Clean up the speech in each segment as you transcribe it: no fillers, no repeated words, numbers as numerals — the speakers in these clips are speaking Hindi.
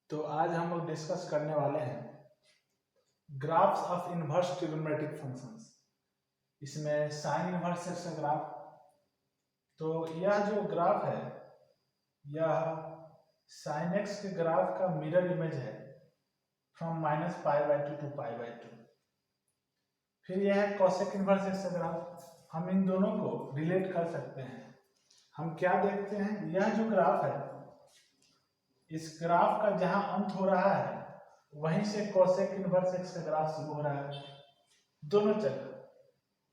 तो आज हम लोग डिस्कस करने वाले हैं graphs of inverse trigonometric functions. इसमें साइन इनवर्स एक्स का ग्राफ, तो यह जो ग्राफ है यह साइन एक्स के ग्राफ का मिरर इमेज है फ्रॉम -π/2 टू π/2। फिर यह है कोसेक इनवर्स एक्स का ग्राफ। हम इन दोनों को रिलेट कर सकते हैं। हम क्या देखते हैं, यह जो ग्राफ है इस ग्राफ का जहां अंत हो रहा है वहीं से कोसेक इनवर्स एक्स का ग्राफ शुरू हो रहा है। दोनों जगह,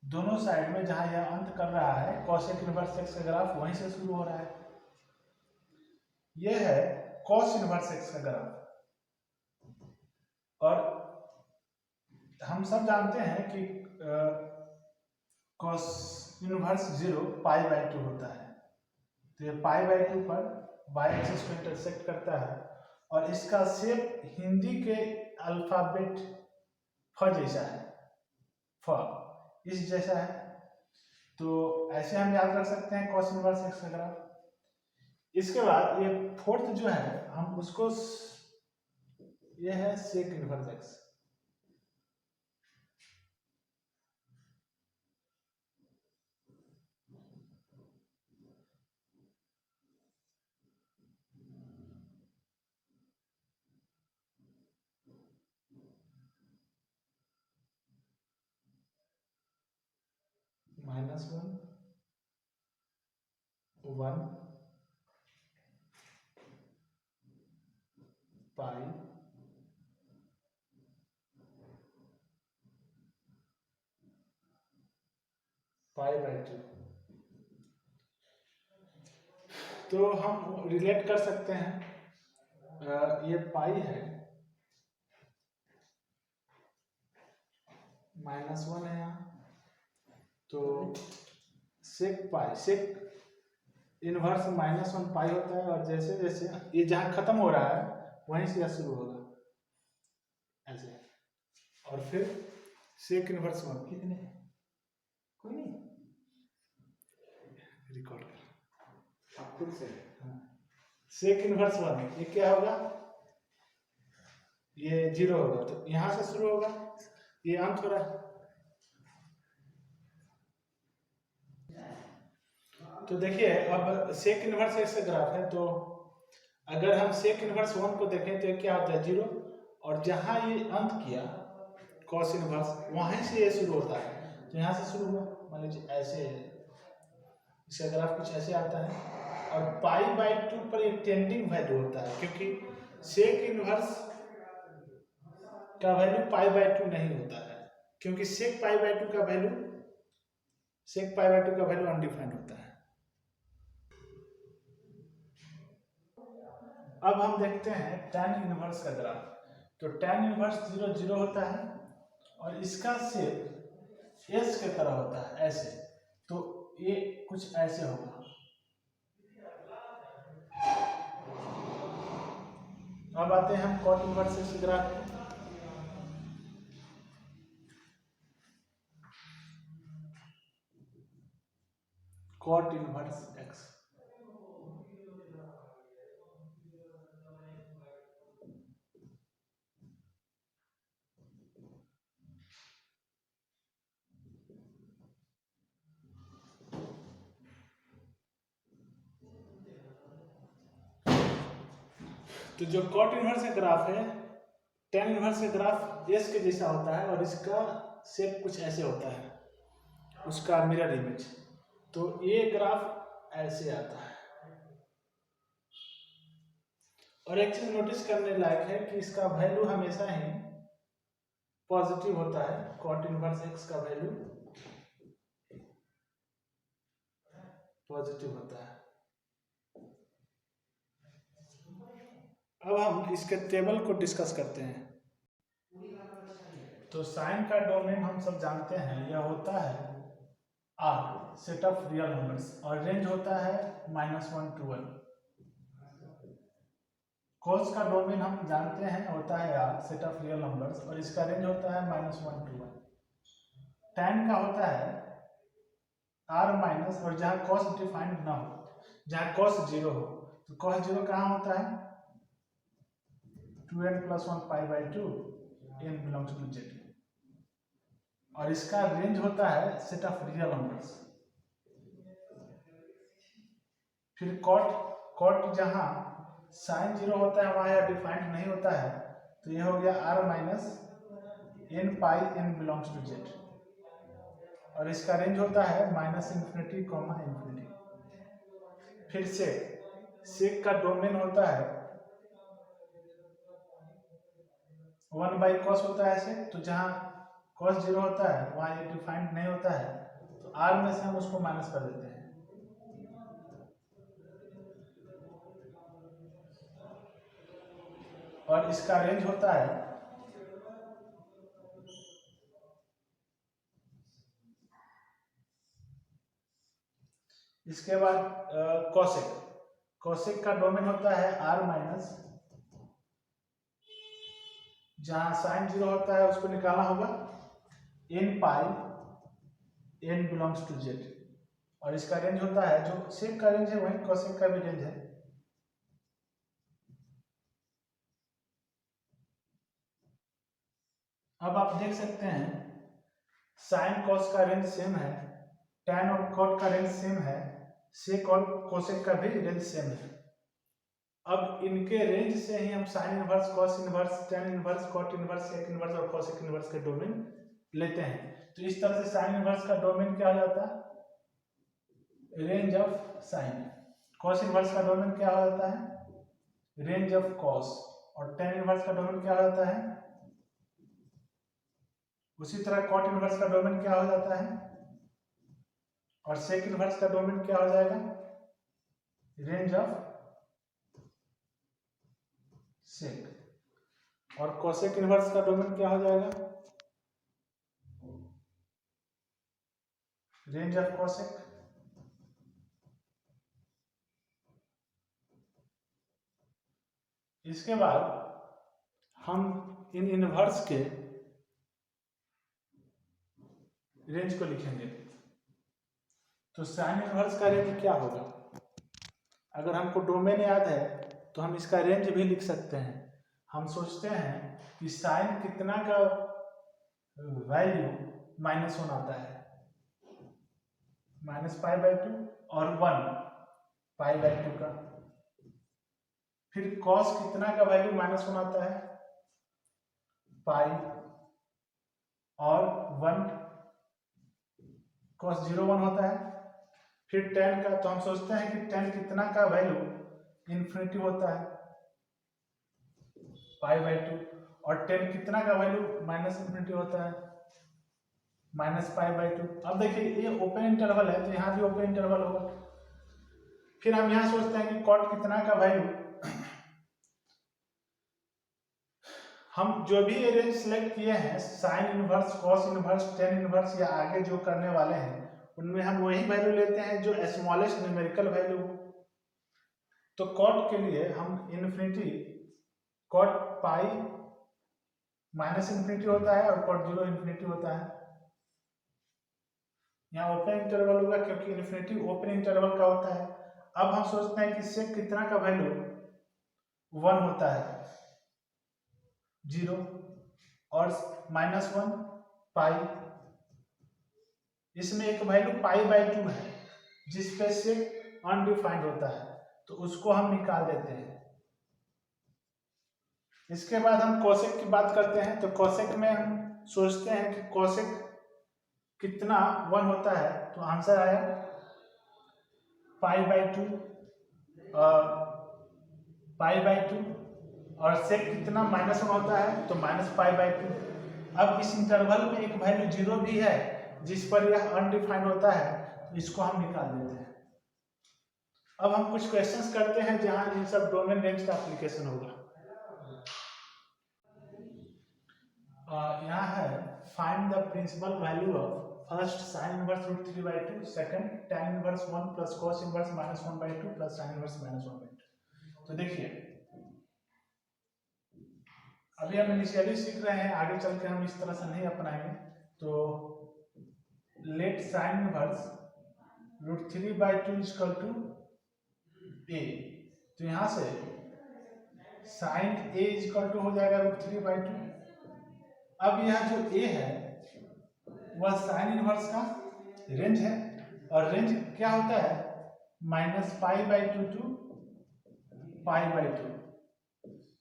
दोनों साइड में जहां यह अंत कर रहा है कोसेक इनवर्स एक्स का ग्राफ वहीं से शुरू हो रहा है। यह है कॉस इनवर्स एक्स का ग्राफ। और हम सब जानते हैं कि कॉस इनवर्स 0 π/2 होता है। तो ये π/2 पर y एक्सिस को इंटरसेक्ट करता है और इसका शेप हिंदी के अल्फाबेट फ जैसा है, फ इस जैसा है। तो ऐसे हम याद रख सकते हैं कॉस इनवर्स एक्स का ग्राफ। इसके बाद ये फोर्थ जो है हम उसको, ये है सेक इनवर्स एक्स। -1 1 पाई π/2। तो हम रिलेट कर सकते हैं, ये पाई है, -1 है यहाँ, तो सेक पाई, सेक इनवर्स -1 पाई होता है। और जैसे जैसे ये जहाँ खत्म हो रहा है वहीं से यह शुरू होगा ऐसे। और फिर सेक इनवर्स 1 कितने, कोई नहीं, रिकॉर्ड कर आप खुद से। हाँ, सेक इनवर्स 1 ये क्या होगा, ये 0 होगा, तो यहाँ से शुरू होगा, ये अंत हो रहा है। तो देखिए अब सेक इनवर्स एक्स का ग्राफ है, तो अगर हम सेक इनवर्स 1 को देखें तो क्या होता है 0, और जहां ये अंत किया कॉस इनवर्स वहीं से ये शुरू होता है। तो यहाँ से शुरू हुआ, मान लीजिए ऐसे, इसका ग्राफ कुछ ऐसे आता है। और π/2 पर एक टेंडिंग वैल्यू होता है, क्योंकि सेक इनवर्स का वैल्यू π/2 नहीं होता है, क्योंकि सेक π/2 का वैल्यू, सेक π/2 का वैल्यू अनडिफाइंड होता है। अब हम देखते हैं tan इनवर्स का ग्राफ। तो tan इनवर्स 0 0 होता है और इसका शेप एस के तरह होता है ऐसे, तो ये कुछ ऐसे होगा। अब आते हैं हम कॉट इनवर्स एक्स के ग्राफ पे। कॉट इनवर्स एक्स, तो जो कॉट इनवर्स का ग्राफ है tan इनवर्स का ग्राफ एस के जैसा होता है और इसका शेप कुछ ऐसे होता है, उसका मिरर इमेज। तो ये ग्राफ ऐसे आता है। और एक चीज नोटिस करने लायक है कि इसका वैल्यू हमेशा ही पॉजिटिव होता है। कॉट इनवर्स एक्स का वैल्यू पॉजिटिव होता है। अब हम इसके टेबल को डिस्कस करते हैं। तो साइन का डोमेन हम सब जानते हैं, यह होता है R, set of real numbers, और रेंज होता है -1 to 1। कॉस का डोमेन हम जानते हैं होता है R, set of real numbers, और इसका रेंज होता है -1 to 1। tan का होता है आर माइनस, और जहाँ कॉस डिफाइंड ना हो, जहाँ कॉस 0 हो, तो कॉस 0 कहाँ होता है 2n + 1 pi by 2 n belongs to z, और इसका रेंज होता है सेट ऑफ रियल नंबर्स। फिर कॉट जहां साइन 0 होता है वहां यह डिफाइंड नहीं होता है, तो यह हो गया r minus n pi n belongs to z, और इसका रेंज होता है -∞, ∞। फिर सेक का डोमेन होता है 1/cos होता है सेक, तो जहां cos 0 होता है वहां ये डिफाइंड नहीं होता है, तो r में से हम उसको माइनस कर देते हैं। और इसका रेंज होता है इसके बाद कोसेक का डोमेन होता है r माइनस, जहां साइन 0 होता है उसको निकालना होगा n pi n belongs to z, और इसका रेंज होता है जो सेक का रेंज है वही कोसेक का भी रेंज है। अब आप देख सकते हैं साइन कॉस का रेंज सेम है, टैन और कॉट का रेंज सेम है, सेक और कोसेक का भी रेंज सेम है। अब इनके रेंज से ही हम sine inverse, cos inverse, tan inverse, cot inverse, sec inverse और कोसेक इनवर्स के डोमेन लेते हैं। तो इस तरह से साइन इनवर्स का डोमेन क्या हो जाता है? Range of sine. Cos inverse का डोमेन क्या हो जाता है? Range of cos. और टैन इनवर्स का डोमेन क्या हो जाता है? उसी तरह कॉट इनवर्स का डोमेन क्या हो जाता है? और सेक इनवर्स का डोमेन क्या हो जाएगा? Range of sec. और कोसेक इनवर्स का डोमेन क्या हो जाएगा? Range of cosec. इसके बाद हम इन इनवर्स के रेंज को लिखेंगे। तो साइन इनवर्स का रेंज क्या होगा? अगर हमको डोमेन याद है तो हम इसका रेंज भी लिख सकते हैं। हम सोचते हैं कि साइन कितना का वैल्यू -1 आता है, -π/2 और 1 π/2 का। फिर कॉस कितना का वैल्यू -1 आता है? पाई और 1 cos 0 1 होता है। फिर tan का, तो हम सोचते हैं कि tan कितना का वैल्यू इन्फिनिटी होता है? π/2। और tan कितना का वैल्यू -∞ होता है? -π/2। अब देखिए ये ओपन इंटरवल है तो यहाँ भी ओपन इंटरवल होगा। फिर हम यहाँ सोचते हैं कि cot कितना का वैल्यू, हम जो भी रेंज सिलेक्ट किए हैं sign inverse, cos inverse, tan inverse या आगे जो करने वाले हैं उनमें हम वही वैल्यू लेते हैं जो स्मॉलेस्ट न्यूमेरिकल वैल्यू। तो कॉट के लिए हम इन्फिनिटी, कॉट पाई -∞ होता है और कॉट 0 इन्फिनिटी होता है। यहाँ ओपन इंटरवल होगा क्योंकि इन्फिनिटी ओपन इंटरवल का होता है। अब हम सोचते हैं कि सेक कितना का वैल्यू 1 होता है, 0 और -1 पाई। इसमें एक वैल्यू π/2 है जिस पे से अनडिफाइंड होता है, तो उसको हम निकाल देते हैं। इसके बाद हम कोसेक की बात करते हैं। तो कोसेक में हम सोचते हैं कि कोसेक कितना 1 होता है, तो आंसर आया π/2 और सेक कितना -1 होता है तो -π/2। अब इस इंटरवल में एक वैल्यू 0 भी है जिस पर यह अनडिफाइंड होता है, तो इसको हम निकाल देते हैं। अब हम कुछ क्वेश्चंस करते हैं जहां इन सब डोमेन रेंज का एप्लीकेशन होगा। यहाँ है find the principal value of first sine inverse √3/2, second tan inverse 1 plus cos inverse -1/2 plus sin inverse -1/2। तो देखिए अभी हम इनिशियली सीख रहे हैं, आगे चल के हम इस तरह से नहीं अपनाएंगे। तो लेट साइन इनवर्स √3/2 = a। तो यहाँ से साइन ए इक्वल टू हो जाएगा √3/2। अब यह जो ए है वह साइन इनवर्स का रेंज है, और रेंज क्या होता है -π/2 टू π/2।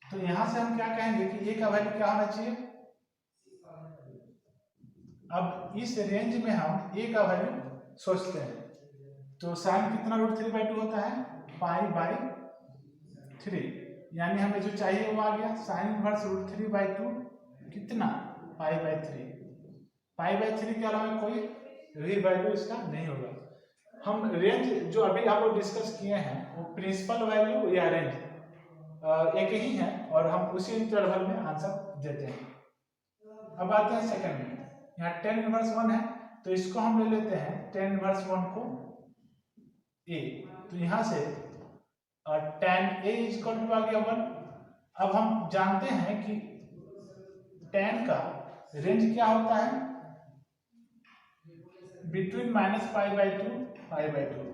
तो यहां से हम क्या कहेंगे कि ए का वैल्यू क्या होना चाहिए। अब इस रेंज में हम ए का वैल्यू सोचते हैं, तो साइन कितना √3/2 होता है π/3, यानी हमें जो चाहिए वो आ गया साइन इनवर्स √3/2 कितना π/3। π/3 के अलावा कोई भी वैल्यू इसका नहीं होगा। हम रेंज जो अभी आप लोग डिस्कस किए हैं वो प्रिंसिपल वैल्यू या रेंज एक ही है, और हम उसी इंटरवल में आंसर देते हैं। अब आते हैं सेकंड में, यहाँ tan इनवर्स 1 है तो इसको हम ले लेते हैं tan इनवर्स 1 को a, तो यहाँ से tan a इक्वल टू आ गया 1। अब हम जानते हैं कि tan का रेंज क्या होता है बिटवीन -π/2 π/2।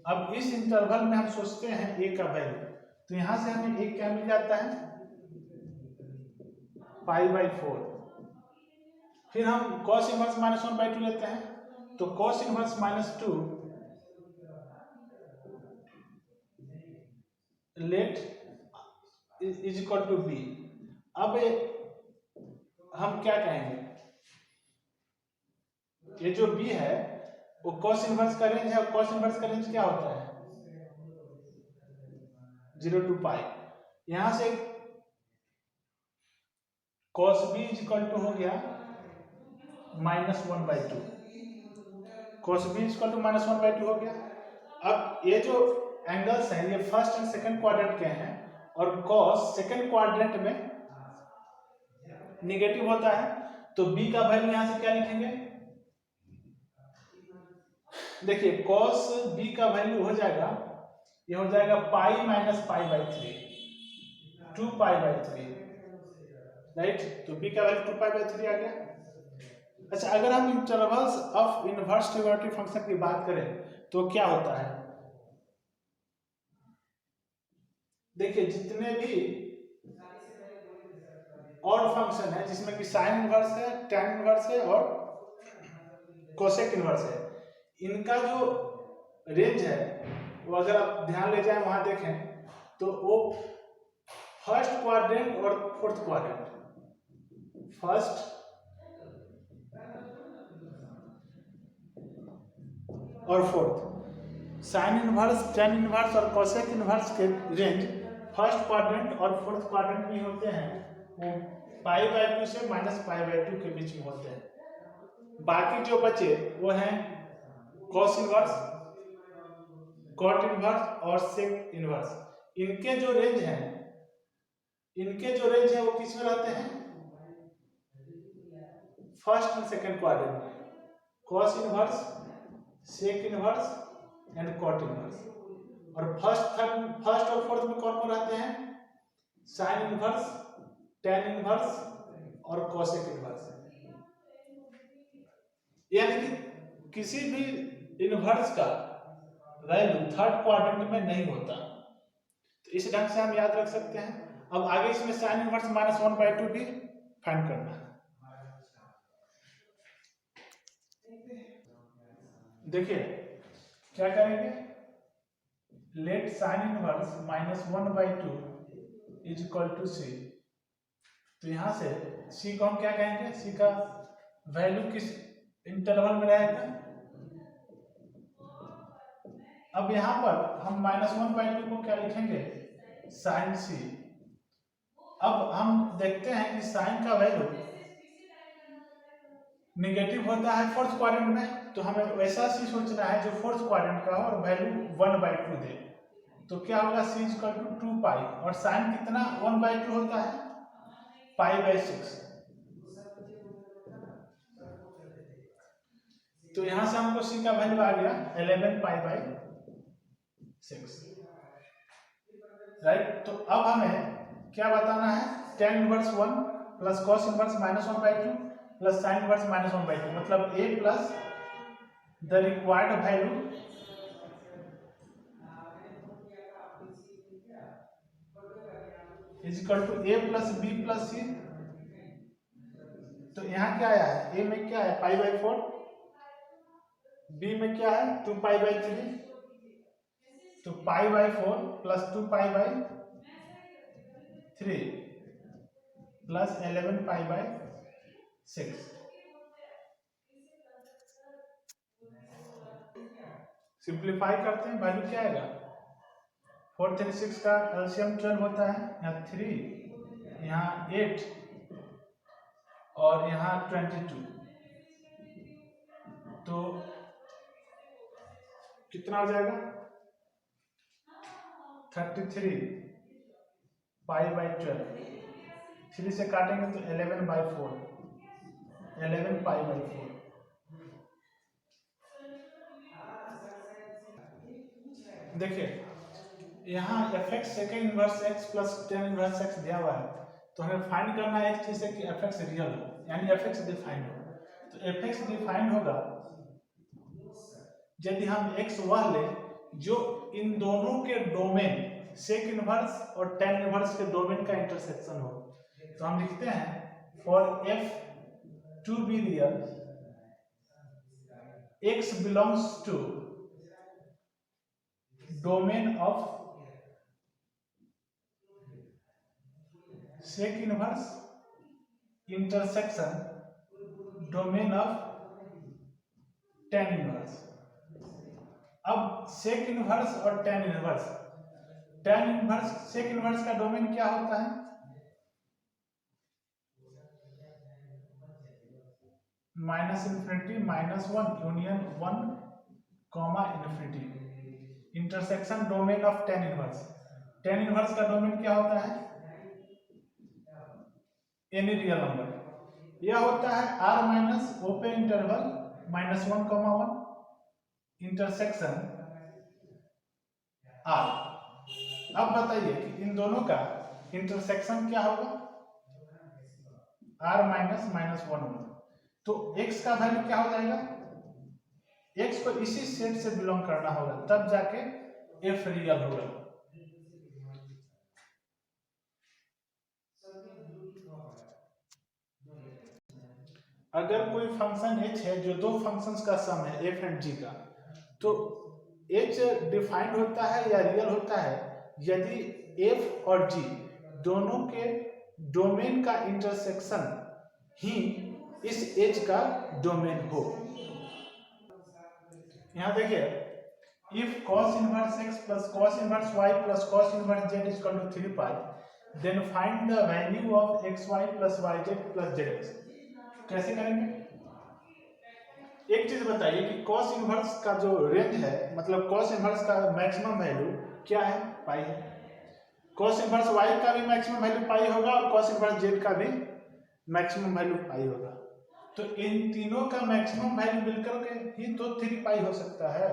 अब इस इंटरवल में हम सोचते हैं a का वैल्यू, तो यहां से हमें एक क्या मिल जाता है π/4। फिर हम cos इनवर्स -1/2 लेते हैं, तो cos inverse -2 let is equal to b। अब हम क्या कहेंगे, ये जो b है वो cos इनवर्स का रेंज है, और cos इनवर्स का रेंज क्या होता है 0 to π। यहां से cos b इक्वल टू हो गया -1/2, cos b इक्वल टू -1/2 हो गया। अब ये जो एंगल्स हैं ये फर्स्ट एंड सेकंड क्वाड्रेंट के हैं, और cos सेकंड क्वाड्रेंट में निगेटिव होता है, तो b का वैल्यू यहां से क्या लिखेंगे, देखिए cos b का वैल्यू हो जाएगा, ये हो जाएगा π - π/3 2π/3, राइट। तो b का वैल्यू 2π/3 आ गया। अच्छा, अगर हम intervals of inverse trigonometric function की बात करें तो क्या होता है, देखिए जितने भी और फंक्शन है जिसमें कि साइन इनवर्स है, tan इनवर्स है और कोसेक इनवर्स है, इनका जो रेंज है वो अगर आप ध्यान ले जाए वहां देखें तो वो फर्स्ट क्वाड्रेंट और फोर्थ क्वाड्रेंट, फर्स्ट और fourth, sine inverse, tan inverse और कोसेक इनवर्स के रेंज फर्स्ट क्वाड्रेंट और फोर्थ क्वाड्रेंट में होते हैं, वो π/2 से -π/2 के बीच में होते हैं। बाकी जो बचे वो हैं cos इनवर्स, cot इनवर्स और sec इनवर्स। इनके जो रेंज है वो किस में रहते हैं फर्स्ट एंड सेकंड क्वाड्रेंट में, cos inverse, sec inverse and cot inverse. और फर्स्ट और फोर्थ में कौन कौन रहते हैं साइन इनवर्स, tan इनवर्स और कोसेक इनवर्स। यानी कि किसी भी इनवर्स का वैल्यू थर्ड क्वाड्रेंट में नहीं होता, तो इस ढंग से हम याद रख सकते हैं। अब आगे इसमें साइन इनवर्स -1/2 भी फाइंड करना है। देखिए क्या करेंगे, let sine inverse -1/2 is equal to c। तो यहां से c को हम क्या कहेंगे, c का वैल्यू किस इंटरवल में रहेगा। अब यहां पर हम -1/2 को क्या लिखेंगे साइन c। अब हम देखते हैं कि साइन का वैल्यू निगेटिव होता है फोर्थ क्वाड्रेंट में, तो हमें वैसा सी सोचना है जो फोर्थ क्वाड्रेंट का हो और वैल्यू 1/2 दे। तो क्या होगा c इक्वल टू 2π, और साइन कितना 1/2 होता है π/6। तो यहां से हमको c का वैल्यू आ गया 11π/6, राइट। तो अब हमें क्या बताना है, tan inverse 1 plus cos inverse -1/2 plus sin inverse -1/2, मतलब a plus the required value is equal to A plus B plus C. तो यहाँ क्या आया है, ए में क्या है पाई बाई 4, बी में क्या है 2 पाई बाई 3, तो pi by 4 plus 2 pi by 3 plus 11 pi by 6। Simplify करते हैं, वैल्यू क्या आएगा 4 3 6 का एलसीएम 12 होता है, यहाँ 3 यहाँ 8 और यहाँ 22, तो कितना हो जाएगा 33 पाई बाई 12, 3 से काटेंगे तो 11 बाई 4, 11 पाई बाई 4। देखिए यहाँ F x second inverse x plus tan inverse x दिया हुआ है, तो हमें फाइंड करना है एक चीज है कि एफ एक्स रियल हो, यानी एफ एक्स डिफाइंड हो। तो एफ एक्स डिफाइंड होगा यदि हम एक्स वह ले जो इन दोनों के डोमेन सेक इनवर्स और टेन इनवर्स के डोमेन का इंटरसेक्शन हो। तो हम लिखते हैं for f to be real x belongs to domain of sec inverse intersection domain of tan inverse. अब सेक इनवर्स और tan inverse, tan inverse sec inverse का डोमेन क्या होता है minus infinity minus 1 union 1 comma infinity. Intersection domain of tan inverse, tan inverse का डोमेन क्या होता है एनी रियल नंबर। यह होता है R minus open interval minus 1 comma 1 intersection R. अब बताइए कि इन दोनों का इंटरसेक्शन क्या होगा आर माइनस माइनस 1 1, तो x का वैल्यू क्या हो जाएगा, x को इसी सेट से बिलोंग करना होगा तब जाके f रियल होगा। अगर कोई फंक्शन h है जो दो फंक्शंस का सम है f एंड g का, तो h डिफाइंड होता है या रियल होता है यदि f और g दोनों के डोमेन का इंटरसेक्शन ही इस h का डोमेन हो। यहाँ देखिए if cos inverse x plus cos inverse y plus cos inverse z is equal to 3 pi, then find the value of xy plus yz plus zx। कैसे करेंगे, एक चीज बताइए कि cos इनवर्स का जो रेंज है, मतलब cos इनवर्स का मैक्सिमम वैल्यू क्या है पाई है, cos इनवर्स y का भी मैक्सिमम वैल्यू पाई होगा और cos इनवर्स z का भी मैक्सिमम वैल्यू पाई होगा। तो इन तीनों का मैक्सिमम वैल्यू मिलकर के ही तो 3 पाई हो सकता है।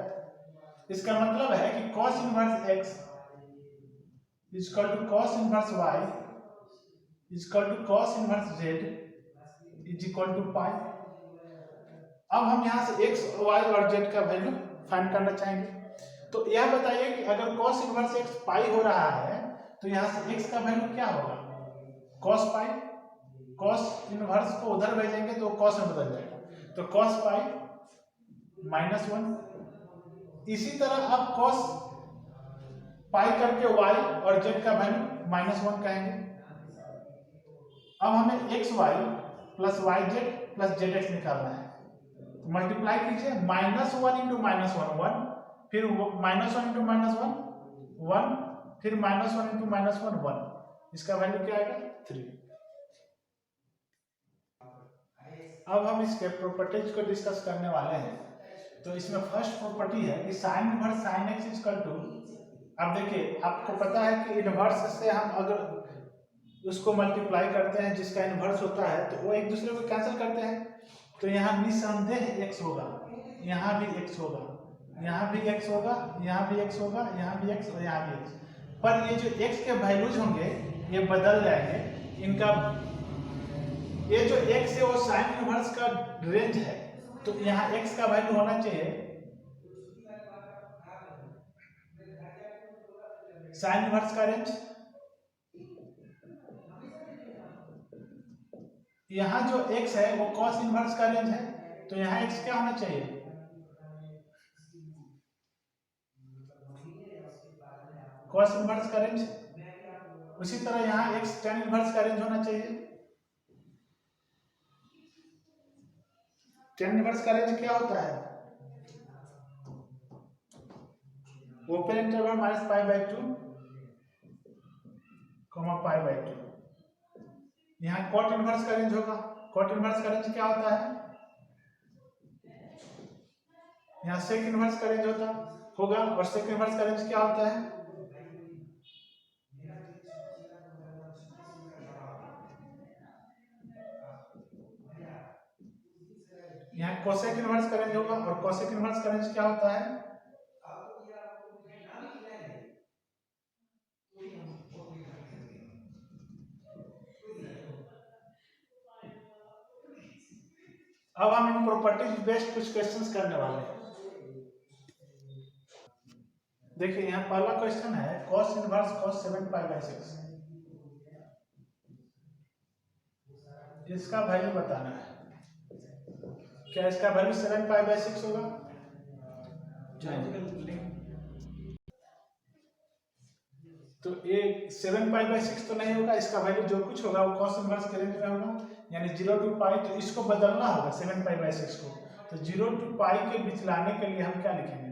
इसका मतलब है कि cos inverse x is equal to cos inverse y is equal to cos inverse z is equal to pi. अब हम यहाँ से x, y और z का वैल्यू फाइंड करना चाहेंगे। तो यह बताइए कि अगर cos इनवर्स x पाई हो रहा है तो यहाँ से x का वैल्यू क्या होगा cos पाई, cos इनवर्स को उधर भेजेंगे तो cos में बदल जाएगा, तो cos पाई माइनस 1। इसी तरह अब cos पाई करके y और z का वैल्यू माइनस 1 कहेंगे। अब हमें x y plus y z plus z x निकालना है, तो मल्टीप्लाई कीजिए माइनस 1 इंटू माइनस 1 1, फिर माइनस 1 इंटू माइनस 1 1, फिर माइनस 1 इंटू माइनस 1 1, इसका वैल्यू क्या आएगा 3। अब हम इसके प्रॉपर्टीज को डिस्कस करने वाले हैं। तो इसमें फर्स्ट प्रॉपर्टी है कि sine inverse sine x is equal to, अब देखिए आपको पता है कि इनवर्स से हम अगर उसको मल्टीप्लाई करते हैं जिसका इनवर्स होता है तो वो एक दूसरे को कैंसिल करते हैं, तो यहाँ निसंदेह x होगा, यहाँ भी x होगा, यहाँ भी x होगा, यहाँ भी x होगा, यहाँ भी x और यहाँ भी x। पर ये जो x के वैल्यूज होंगे ये बदल जाएंगे, इनका ये जो x है वो साइन इनवर्स का रेंज है, तो यहाँ x का वैल्यू होना चाहिए साइन इनवर्स का रेंज यहाँ जो x है वो cos इनवर्स का रेंज है, तो यहाँ x क्या होना चाहिए, cos इनवर्स का रेंज। उसी तरह यहाँ x tan इनवर्स का रेंज होना चाहिए। tan इनवर्स का रेंज क्या होता है, open interval minus pi by 2 pi by 2। यहाँ cot इनवर्स का रेंज होगा, cot इनवर्स का रेंज क्या होता है, यहाँ sec इनवर्स का रेंज होगा, और sec इनवर्स का रेंज क्या होता है, यहाँ cosec इनवर्स का रेंज होगा, और cosec इनवर्स का रेंज क्या होता है, अब हम इन प्रॉपर्टीज बेस्ड कुछ क्वेश्चंस करने वाले हैं। देखिए यहाँ पहला क्वेश्चन है cos inverse cos 7 pi by 6, इसका वैल्यू बताना है। क्या इसका वैल्यू 7 पाई बाई 6 होगा, तो ये 7 पाई बाई 6 तो नहीं होगा, इसका वैल्यू जो कुछ होगा वो cos इनवर्स के रेंज में होगा, यानी 0 टू पाई। तो इसको बदलना होगा 7 पाई बाई 6 को, तो 0 टू पाई के बीच लाने के लिए हम क्या लिखेंगे,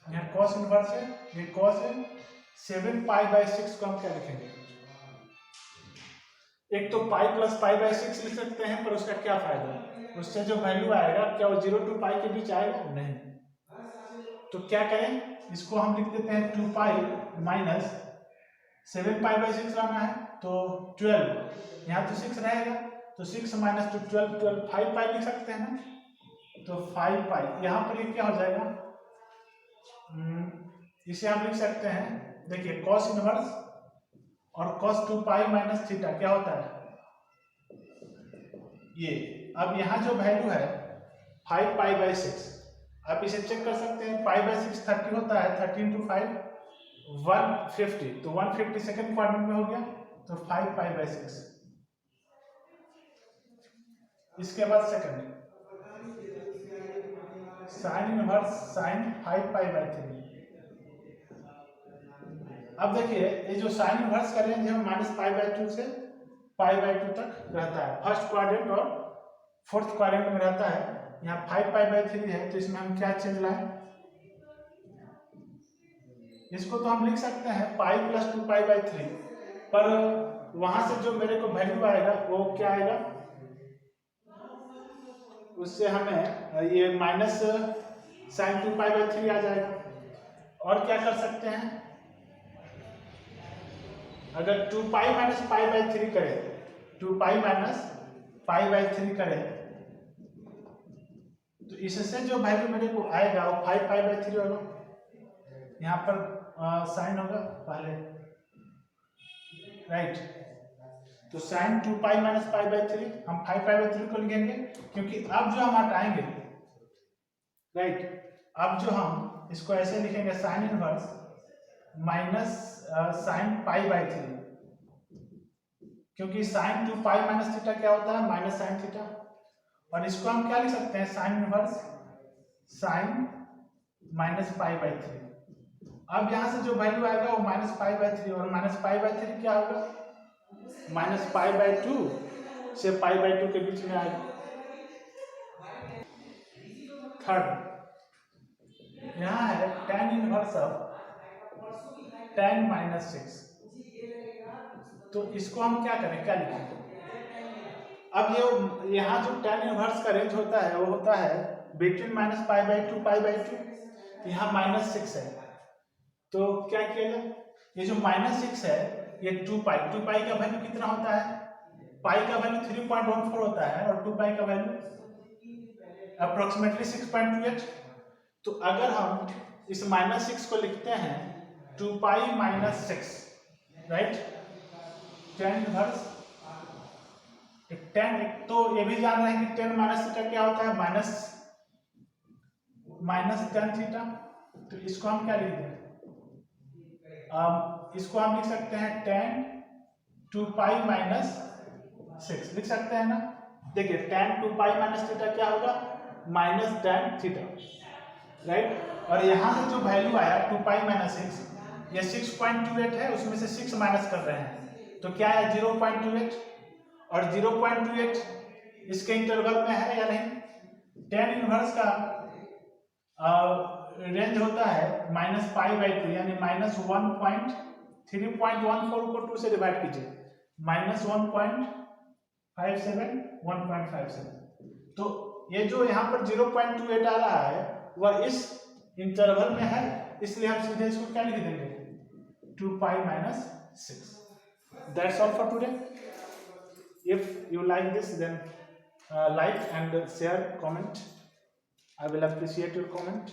यहाँ cos इनवर्स है, ये cos है, 7 पाई बाई 6 को हम क्या लिखेंगे, एक तो पाई प्लस पाई बाई 6 लिख सकते हैं, पर उसका क्या फायदा, उससे जो वैल्यू आएगा क्या वो 0 टू पाई के बीच आएगा, नहीं। तो क्या करें, इसको हम लिख देते हैं 2 पाई माइनस 7 पाई बाई 6 लाना है, तो 12, यहाँ तो 6 रहेगा, तो 6 माइनस 2 12, 5 पाई लिख सकते हैं ना, तो 5 पाई। यहाँ पर ये क्या हो जाएगा, इसे हम लिख सकते हैं, देखिए cos इनवर्स और cos 2 पाई माइनस थीटा क्या होता है ये। अब यहाँ जो वैल्यू है 5 पाई बाई 6, आप इसे चेक कर सकते हैं, पाई बाई 6 30 होता है, 13 टू 5 150, तो 150 सेकंड क्वाड्रेंट में हो गया, तो 5 पाई बाई 6। इसके बाद second sign inverse sign 5 pi by 3। अब देखिए ये जो साइन इनवर्स का रेंज है माइनस पाई बाई 2 से पाई बाई 2 तक रहता है, फर्स्ट क्वाड्रेंट और फोर्थ क्वाड्रेंट में रहता है। यहाँ 5 पाई बाई 3 है, तो इसमें हम क्या चेंज लाएं, इसको तो हम लिख सकते हैं पाई प्लस 2 पाई बाई 3, पर वहां से जो मेरे को वैल्यू आएगा वो क्या आएगा, उससे हमें ये माइनस साइन 2 पाई बाई 3 आ जाएगा। और क्या कर सकते हैं, अगर 2 पाई माइनस पाई बाई 3 करें, 2 पाई माइनस पाई बाई 3 करें, तो इससे जो वैल्यू मेरे को आएगा वो 5 पाई बाई 3 होगा। यहाँ पर साइन होगा पहले, राइट, तो sine 2 pi minus pi by 3 हम 5 पाई बाई 3 को लिखेंगे, क्योंकि अब जो हम हटाएंगे, राइट, अब जो हम इसको ऐसे लिखेंगे sine inverse minus sine pi by 3, क्योंकि साइन 2 पाई माइनस थीटा क्या होता है, माइनस साइन थीटा, और इसको हम क्या लिख सकते हैं, sign inverse sign minus pi by 3। अब यहाँ से जो वैल्यू आएगा वो माइनस पाई बाई 3, और माइनस पाई बाई 3 क्या होगा, माइनस पाई बाई 2 से पाई बाई 2 के बीच में आएगा। थर्ड यहाँ है tan inverse of tan minus 6, तो इसको हम क्या करें, क्या लिखें, अब ये यहाँ जो tan इनवर्स का रेंज होता है वो होता है between minus pi by 2 pi by 2, यहाँ माइनस 6 है, तो क्या किया जाए, ये जो माइनस 6 है ये 2 पाई का वैल्यू कितना होता है, पाई का वैल्यू 3.14 होता है, और 2 पाई का वैल्यू अप्रोक्सीमेटली 6.28। तो अगर हम इस माइनस 6 को लिखते हैं 2 pi minus 6, right, tan inverse tan, तो ये भी जान रहे हैं कि tan माइनस थीटा क्या होता है, माइनस tan थीटा, तो इसको हम क्या लिख दें, इसको हम लिख सकते हैं tan 2 पाई माइनस 6 लिख सकते हैं ना। देखिए tan 2 पाई माइनस थीटा क्या होगा, माइनस tan थीटा, राइट। और यहाँ से जो वैल्यू आया 2 पाई माइनस 6, ये 6.28 है, उसमें से 6 माइनस कर रहे हैं तो क्या है 0.28, और 0.28 इसके इंटरवल में है या नहीं। tan इनवर्स का रेंज होता है -π/2 यानी -3.14 को 2 से डिवाइड कीजिए, -1.57 1.57। तो ये जो यहाँ पर 0.28 आ रहा है वह इस इंटरवल में है, इसलिए हम सीधे इसको क्या लिख देंगे 2 pi minus 6। That's all for today. If you like this, then like and share, comment. I will appreciate your comment.